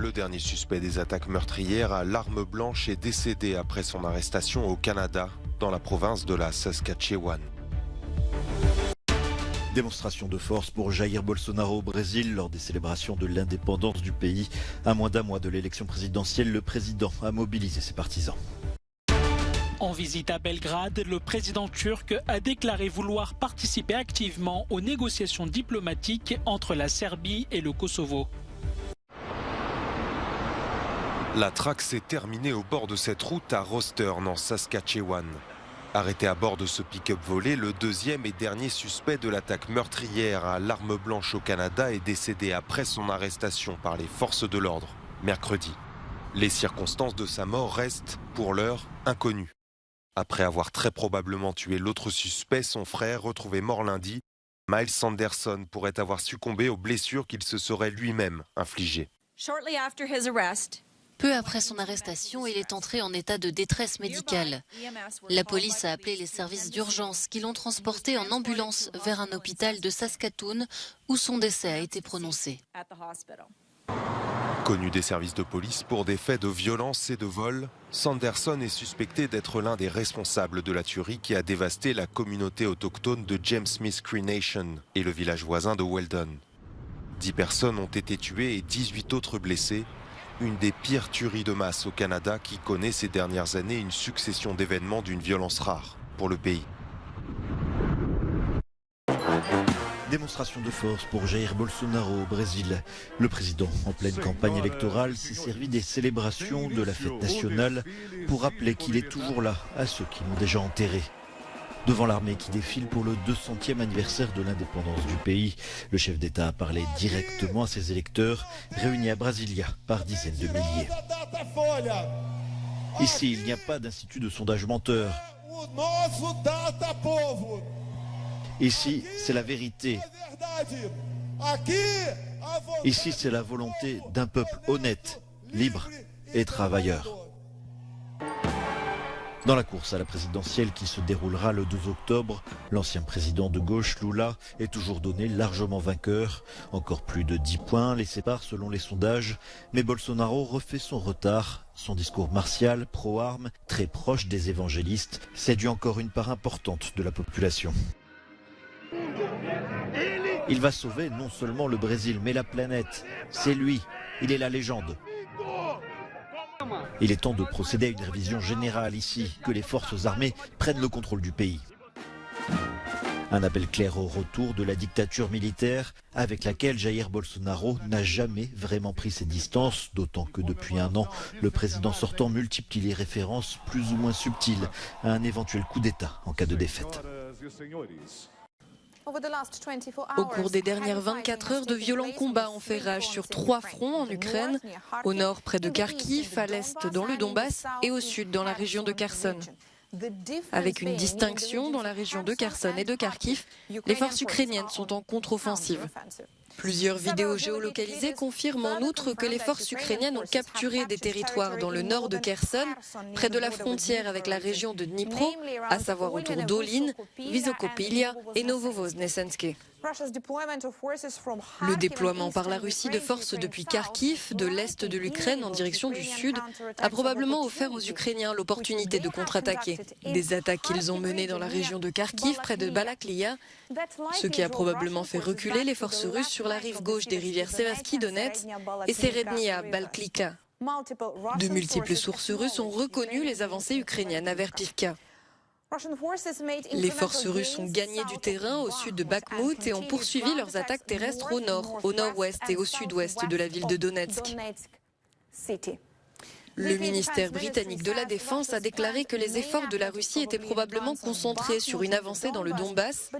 le dernier suspect des attaques meurtrières à l'arme blanche est décédé après son arrestation au Canada, dans la province de la Saskatchewan. Démonstration de force pour Jair Bolsonaro au Brésil lors des célébrations de l'indépendance du pays. À moins d'un mois de l'élection présidentielle, le président a mobilisé ses partisans. En visite à Belgrade, le président turc a déclaré vouloir participer activement aux négociations diplomatiques entre la Serbie et le Kosovo. La traque s'est terminée au bord de cette route à Rostern, en Saskatchewan. Arrêté à bord de ce pick-up volé, le deuxième et dernier suspect de l'attaque meurtrière à l'arme blanche au Canada est décédé après son arrestation par les forces de l'ordre, mercredi. Les circonstances de sa mort restent, pour l'heure, inconnues. Après avoir très probablement tué l'autre suspect, son frère, retrouvé mort lundi, Miles Sanderson pourrait avoir succombé aux blessures qu'il se serait lui-même infligées. Peu après son arrestation, il est entré en état de détresse médicale. La police a appelé les services d'urgence qui l'ont transporté en ambulance vers un hôpital de Saskatoon où son décès a été prononcé. Connu des services de police pour des faits de violence et de vol, Sanderson est suspecté d'être l'un des responsables de la tuerie qui a dévasté la communauté autochtone de James Smith Cree Nation et le village voisin de Weldon. 10 personnes ont été tuées et 18 autres blessées. Une des pires tueries de masse au Canada qui connaît ces dernières années une succession d'événements d'une violence rare pour le pays. Démonstration de force pour Jair Bolsonaro au Brésil. Le président, en pleine campagne électorale, s'est servi des célébrations de la fête nationale pour rappeler qu'il est toujours là à ceux qui l'ont déjà enterré. Devant l'armée qui défile pour le 200e anniversaire de l'indépendance du pays, le chef d'État a parlé directement à ses électeurs, réunis à Brasilia par dizaines de milliers. Ici, il n'y a pas d'institut de sondage menteur. Ici, c'est la vérité. Ici, c'est la volonté d'un peuple honnête, libre et travailleur. Dans la course à la présidentielle qui se déroulera le 2 octobre, l'ancien président de gauche, Lula, est toujours donné largement vainqueur. Encore plus de 10 points les séparent selon les sondages. Mais Bolsonaro refait son retard. Son discours martial, pro-armes, très proche des évangélistes, séduit encore une part importante de la population. Il va sauver non seulement le Brésil, mais la planète. C'est lui, il est la légende. Il est temps de procéder à une révision générale ici, que les forces armées prennent le contrôle du pays. Un appel clair au retour de la dictature militaire avec laquelle Jair Bolsonaro n'a jamais vraiment pris ses distances, d'autant que depuis un an, le président sortant multiplie les références plus ou moins subtiles à un éventuel coup d'État en cas de défaite. Au cours des dernières 24 heures, de violents combats ont fait rage sur 3 fronts en Ukraine, au nord près de Kharkiv, à l'est dans le Donbass et au sud dans la région de Kherson. Avec une distinction dans la région de Kherson et de Kharkiv, les forces ukrainiennes sont en contre-offensive. Plusieurs vidéos géolocalisées confirment en outre que les forces ukrainiennes ont capturé des territoires dans le nord de Kherson, près de la frontière avec la région de Dnipro, à savoir autour d'Olin, Vysokopilia et Novovoznesenske. Le déploiement par la Russie de forces depuis Kharkiv, de l'est de l'Ukraine en direction du sud, a probablement offert aux Ukrainiens l'opportunité de contre-attaquer. Des attaques qu'ils ont menées dans la région de Kharkiv, près de Balaklia, ce qui a probablement fait reculer les forces russes sur la rive gauche des rivières Sevastki Donets et Serednia Balklika. De multiples sources russes ont reconnu les avancées ukrainiennes à Verpivka. Les forces russes ont gagné du terrain au sud de Bakhmout et ont poursuivi leurs attaques terrestres au nord, au nord-ouest et au sud-ouest de la ville de Donetsk. Le ministère britannique de la Défense a déclaré que les efforts de la Russie étaient probablement concentrés sur une avancée dans le Donbass,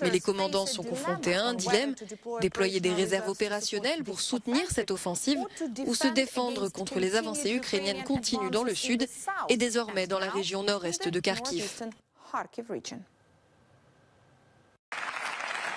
mais les commandants sont confrontés à un dilemme, déployer des réserves opérationnelles pour soutenir cette offensive ou se défendre contre les avancées ukrainiennes continues dans le sud et désormais dans la région nord-est de Kharkiv.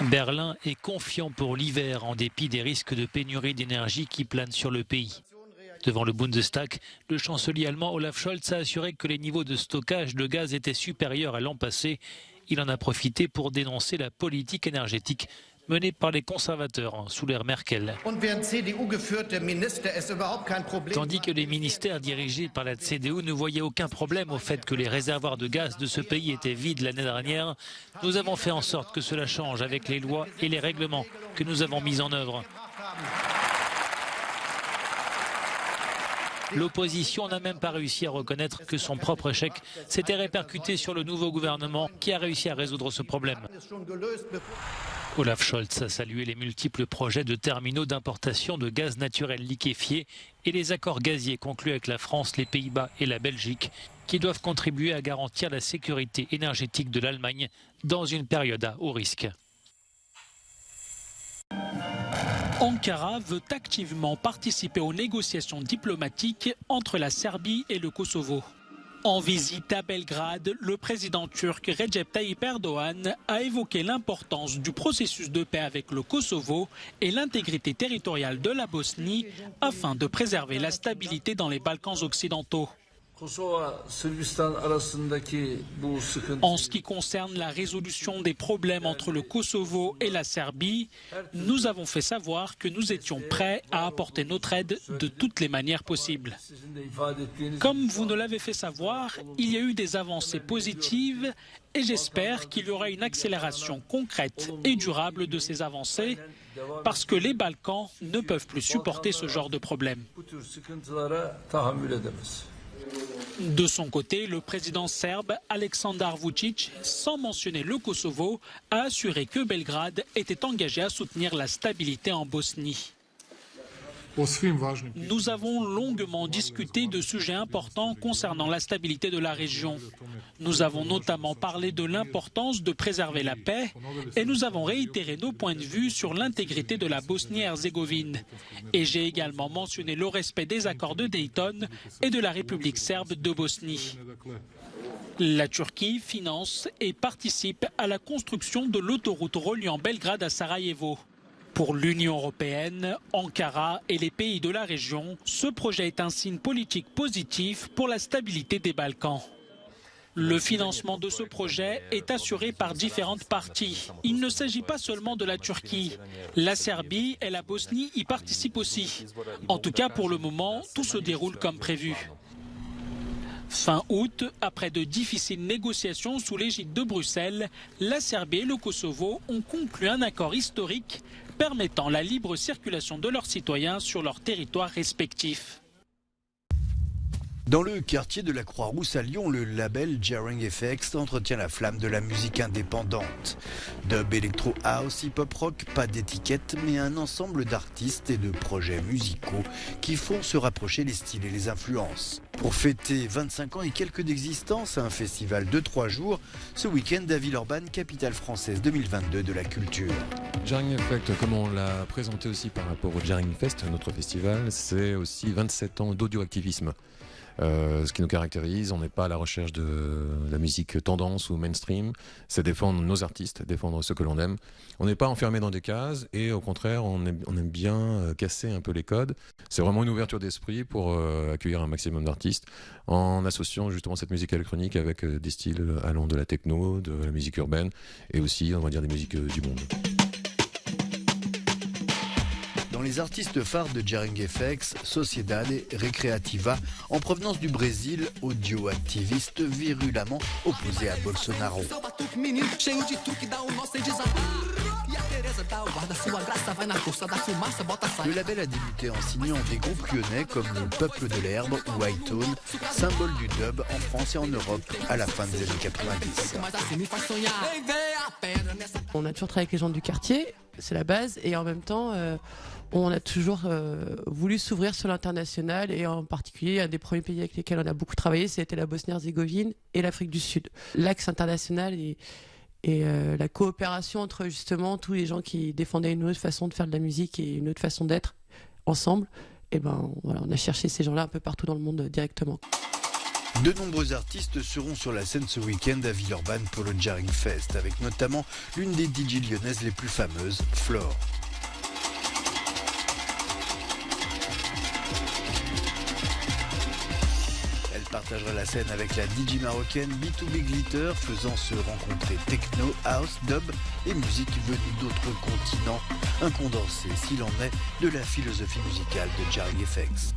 Berlin est confiant pour l'hiver en dépit des risques de pénurie d'énergie qui planent sur le pays. Devant le Bundestag, le chancelier allemand Olaf Scholz a assuré que les niveaux de stockage de gaz étaient supérieurs à l'an passé. Il en a profité pour dénoncer la politique énergétique menée par les conservateurs sous l'ère Merkel. Tandis que les ministères dirigés par la CDU ne voyaient aucun problème au fait que les réservoirs de gaz de ce pays étaient vides l'année dernière, nous avons fait en sorte que cela change avec les lois et les règlements que nous avons mis en œuvre. L'opposition n'a même pas réussi à reconnaître que son propre échec s'était répercuté sur le nouveau gouvernement qui a réussi à résoudre ce problème. Olaf Scholz a salué les multiples projets de terminaux d'importation de gaz naturel liquéfié et les accords gaziers conclus avec la France, les Pays-Bas et la Belgique qui doivent contribuer à garantir la sécurité énergétique de l'Allemagne dans une période à haut risque. Ankara veut activement participer aux négociations diplomatiques entre la Serbie et le Kosovo. En visite à Belgrade, le président turc Recep Tayyip Erdogan a évoqué l'importance du processus de paix avec le Kosovo et l'intégrité territoriale de la Bosnie afin de préserver la stabilité dans les Balkans occidentaux. En ce qui concerne la résolution des problèmes entre le Kosovo et la Serbie, nous avons fait savoir que nous étions prêts à apporter notre aide de toutes les manières possibles. Comme vous nous l'avez fait savoir, il y a eu des avancées positives et j'espère qu'il y aura une accélération concrète et durable de ces avancées parce que les Balkans ne peuvent plus supporter ce genre de problème. De son côté, le président serbe Aleksandar Vučić, sans mentionner le Kosovo, a assuré que Belgrade était engagé à soutenir la stabilité en Bosnie. Nous avons longuement discuté de sujets importants concernant la stabilité de la région. Nous avons notamment parlé de l'importance de préserver la paix et nous avons réitéré nos points de vue sur l'intégrité de la Bosnie-Herzégovine. Et j'ai également mentionné le respect des accords de Dayton et de la République serbe de Bosnie. La Turquie finance et participe à la construction de l'autoroute reliant Belgrade à Sarajevo. Pour l'Union européenne, Ankara et les pays de la région, ce projet est un signe politique positif pour la stabilité des Balkans. Le financement de ce projet est assuré par différentes parties. Il ne s'agit pas seulement de la Turquie. La Serbie et la Bosnie y participent aussi. En tout cas, pour le moment, tout se déroule comme prévu. Fin août, après de difficiles négociations sous l'égide de Bruxelles, la Serbie et le Kosovo ont conclu un accord historique permettant la libre circulation de leurs citoyens sur leurs territoires respectifs. Dans le quartier de la Croix-Rousse à Lyon, le label Jarring FX entretient la flamme de la musique indépendante. Dub, électro, house, hip-hop rock, pas d'étiquette, mais un ensemble d'artistes et de projets musicaux qui font se rapprocher les styles et les influences. Pour fêter 25 ans et quelques d'existence, un festival de 3 jours, ce week-end à Villeurbanne, capitale française 2022 de la culture. Jarring Effect, comme on l'a présenté aussi par rapport au Jarring Fest, notre festival, c'est aussi 27 ans d'audioactivisme. Ce qui nous caractérise, on n'est pas à la recherche de la musique tendance ou mainstream, c'est défendre nos artistes, défendre ce que l'on aime. On n'est pas enfermé dans des cases et au contraire, on aime bien casser un peu les codes. C'est vraiment une ouverture d'esprit pour accueillir un maximum d'artistes en associant justement cette musique électronique avec des styles allant de la techno, de la musique urbaine et aussi, on va dire, des musiques du monde. Dans les artistes phares de Jarring FX, Sociedade et Recreativa, en provenance du Brésil, audio-activistes virulemment opposés à Bolsonaro. Le label a débuté en signant des groupes lyonnais comme le Peuple de l'Herbe ou Hightone, symbole du dub en France et en Europe à la fin des années 90. On a toujours travaillé avec les gens du quartier, c'est la base, et en même temps, on a toujours voulu s'ouvrir sur l'international, et en particulier, un des premiers pays avec lesquels on a beaucoup travaillé, c'était la Bosnie-Herzégovine et l'Afrique du Sud. L'axe international et la coopération entre justement tous les gens qui défendaient une autre façon de faire de la musique et une autre façon d'être ensemble, et ben voilà, on a cherché ces gens-là un peu partout dans le monde directement. De nombreux artistes seront sur la scène ce week-end à Villeurbanne pour le Jarring Fest, avec notamment l'une des DJ lyonnaises les plus fameuses, Flore. Elle partagera la scène avec la DJ marocaine B2B Glitter, faisant se rencontrer techno, house, dub et musique venue d'autres continents. Un condensé, s'il en est, de la philosophie musicale de Jarring FX.